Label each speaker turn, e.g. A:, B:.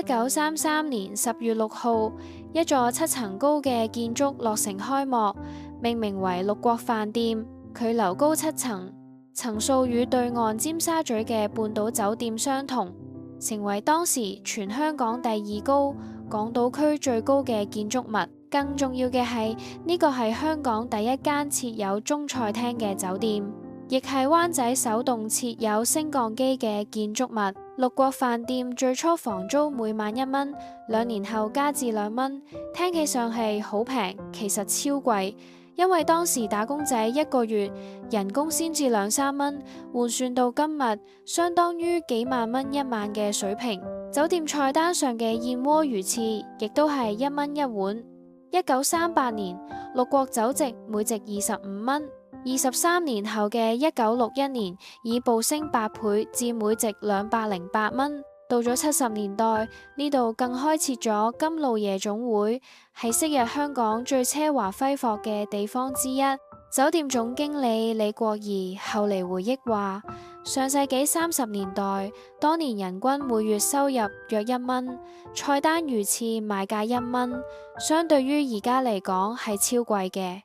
A: 1933年10月6號，一座7層高嘅建築落成開幕，命名為六國飯店。佢樓高7層，層數與對岸尖沙咀嘅半島酒店相同，成為當時全香港第2高、港島區最高嘅建築物。更重要嘅係，呢個係香港第一間設有中菜廳嘅酒店，亦係灣仔首棟設有升降機嘅建築物。六國飯店最初房租每晚1蚊，2年後加至2蚊，聽起上係好平，其實超貴，因為當時打工仔一個月人工先至2-3蚊，換算到今日，相當於幾萬蚊一晚嘅水平。酒店菜單上嘅燕窩魚翅亦都係1蚊一碗。1938年，六國酒席每席25蚊。23年後嘅1961年，已暴升8倍至每席208蚊。到咗70年代，呢度更開設咗金路夜總會，係昔日香港最奢華揮霍嘅地方之一。酒店總經理李國儀後嚟回憶話，上世紀30年代，當年人均每月收入約1蚊，菜單魚翅賣價1蚊，相對於而家嚟講係超貴嘅。